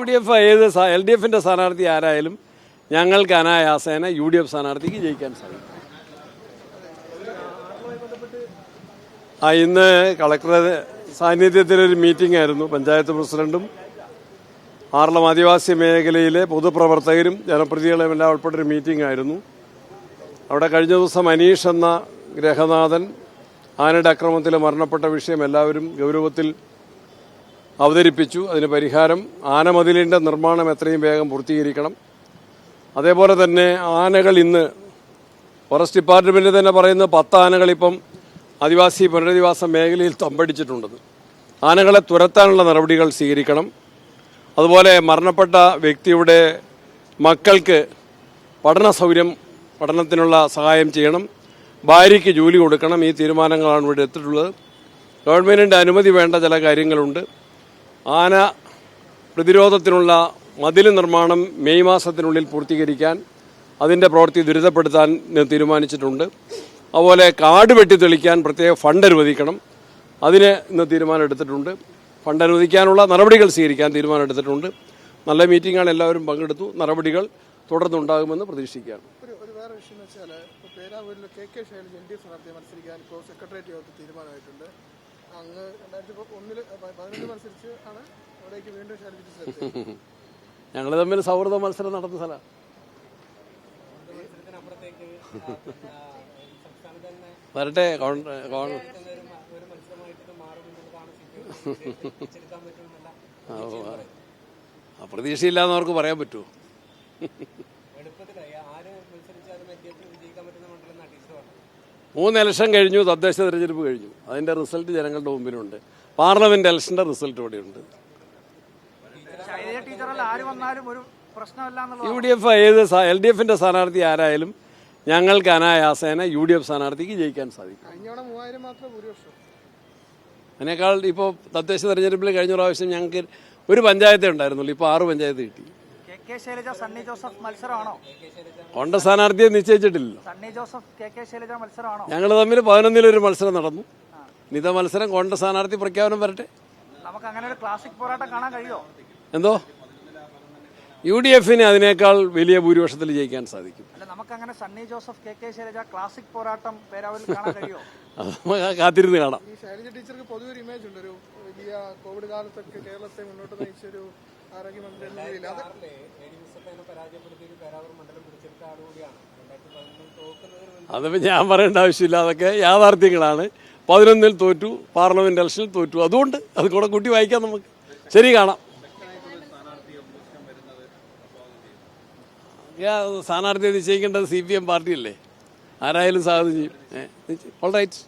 UDF ഏത് LDFിൻ്റെ സ്ഥാനാർത്ഥി ആരായാലും ഞങ്ങൾക്ക് അനായാസേന UDF സ്ഥാനാർത്ഥിക്ക് ജയിക്കാൻ സാധിക്കും. ഇന്ന് കളക്ടറുടെ സാന്നിധ്യത്തിലൊരു മീറ്റിംഗ് ആയിരുന്നു. പഞ്ചായത്ത് പ്രസിഡന്റും ആറളം ആദിവാസി മേഖലയിലെ പൊതുപ്രവർത്തകരും ജനപ്രതിനിധികളും എല്ലാം ഉൾപ്പെട്ടൊരു മീറ്റിംഗ് ആയിരുന്നു. അവിടെ കഴിഞ്ഞ ദിവസം അനീഷ് എന്ന ഗ്രഹനാഥൻ ആനയുടെ അക്രമത്തിൽ മരണപ്പെട്ട വിഷയം എല്ലാവരും ഗൗരവത്തിൽ അവതരിപ്പിച്ചു. അതിന് പരിഹാരം ആനമതിലിൻ്റെ നിർമ്മാണം എത്രയും വേഗം പൂർത്തീകരിക്കണം. അതേപോലെ തന്നെ ആനകൾ ഇന്ന് ഫോറസ്റ്റ് ഡിപ്പാർട്ട്മെൻറ്റ് തന്നെ പറയുന്ന 10 ആനകൾ ഇപ്പം ആദിവാസി പുനരധിവാസ മേഖലയിൽ തമ്പടിച്ചിട്ടുണ്ടെന്ന്. ആനകളെ തുരത്താനുള്ള നടപടികൾ സ്വീകരിക്കണം. അതുപോലെ മരണപ്പെട്ട വ്യക്തിയുടെ മക്കൾക്ക് പഠനത്തിനുള്ള സഹായം ചെയ്യണം. ഭാര്യയ്ക്ക് ജോലി കൊടുക്കണം. ഈ തീരുമാനങ്ങളാണ് ഇവിടെ എത്തിയിട്ടുള്ളത്. ഗവൺമെൻറ്റിൻ്റെ അനുമതി വേണ്ട ചില കാര്യങ്ങളുണ്ട്. ആന പ്രതിരോധത്തിനുള്ള മതിൽ നിർമ്മാണം മെയ് മാസത്തിനുള്ളിൽ പൂർത്തീകരിക്കാൻ അതിൻ്റെ പ്രവൃത്തി ത്വരിതപ്പെടുത്താൻ തീരുമാനിച്ചിട്ടുണ്ട്. അതുപോലെ കാട് വെട്ടിത്തെളിക്കാൻ പ്രത്യേക ഫണ്ട് അനുവദിക്കണം. അതിന് ഇന്ന് തീരുമാനം എടുത്തിട്ടുണ്ട്. ഫണ്ട് അനുവദിക്കാനുള്ള നടപടികൾ സ്വീകരിക്കാൻ തീരുമാനം എടുത്തിട്ടുണ്ട്. നല്ല മീറ്റിംഗാണ്, എല്ലാവരും പങ്കെടുത്തു. നടപടികൾ തുടർന്നുണ്ടാകുമെന്ന് പ്രതീക്ഷിക്കുകയാണ്. വേറെ വിഷയം എന്ന് വെച്ചാൽ പേരാവൂരിൽ KK ശൈലജ LDF സ്ഥാനാർത്ഥിയെ മത്സരിക്കാൻ ഇപ്പോൾ സെക്രട്ടേറിയറ്റ് യോഗത്തിൽ തീരുമാനമായിട്ടുണ്ട്. അങ്ങ് 2011 മത്സരിച്ച് ആണ് അവിടേക്ക് വീണ്ടും ശൈലജ ഞങ്ങൾ തമ്മിൽ സൗഹൃദ മത്സരം നടന്ന സ്ഥലമാണ്. വരട്ടെ. പ്രതീക്ഷയില്ലാന്ന് അവർക്ക് പറയാൻ പറ്റുമോ? 3 ഇലക്ഷൻ കഴിഞ്ഞു, തദ്ദേശ തെരഞ്ഞെടുപ്പ് കഴിഞ്ഞു. അതിന്റെ റിസൾട്ട് ജനങ്ങളുടെ മുമ്പിലുണ്ട്. പാർലമെന്റ് ഇലക്ഷന്റെ റിസൾട്ട് ഇവിടെയുണ്ട്. UDF ഏത് LDFിന്റെ സ്ഥാനാർത്ഥി ആരായാലും ഞങ്ങൾക്ക് അനായാസേന UDF സ്ഥാനാർത്ഥിക്ക് ജയിക്കാൻ സാധിക്കും. അതിനേക്കാൾ ഇപ്പോൾ തദ്ദേശ തെരഞ്ഞെടുപ്പിൽ കഴിഞ്ഞ പ്രാവശ്യം ഞങ്ങൾക്ക് ഒരു പഞ്ചായത്തേ ഉണ്ടായിരുന്നുള്ളൂ. ഇപ്പോൾ 6 പഞ്ചായത്ത് കിട്ടി. കൊണ്ട സ്ഥാനാർത്ഥിയെ നിശ്ചയിച്ചിട്ടില്ലല്ലോ. ഞങ്ങൾ തമ്മിൽ 11-ൽ മത്സരം നടന്നു. ഇത മത്സരം കൊണ്ട സ്ഥാനാർത്ഥി പ്രഖ്യാപനം വരട്ടെ. എന്തോ UDFന് അതിനേക്കാൾ വലിയ ഭൂരിപക്ഷത്തിൽ ജയിക്കാൻ സാധിക്കും. കാത്തിരുന്ന് കാണാം. ടീച്ചർക്ക് പൊതുവെ ഒരു ഇമേജ് ഉണ്ട്, ഒരു വലിയ കോവിഡ് കാലത്തൊക്കെ കേരളത്തെ മുന്നോട്ട് നയിച്ചൊരു ആരോഗ്യമന്ത്രി എന്ന നിലയിൽ അതിപ്പോൾ ഞാൻ പറയേണ്ട ആവശ്യമില്ല. അതൊക്കെ യാഥാർത്ഥ്യങ്ങളാണ്. 11-ൽ തോറ്റു, പാർലമെന്റ് ഇലക്ഷനിൽ തോറ്റു. അതുകൊണ്ട് അത് കൂടെ കൂട്ടി വായിക്കാം നമുക്ക്. ശരി, കാണാം. സ്ഥാനാർത്ഥിയെ നിശ്ചയിക്കേണ്ടത് CPM പാർട്ടിയല്ലേ. ആരായാലും സാധ്യത ചെയ്യും. All right.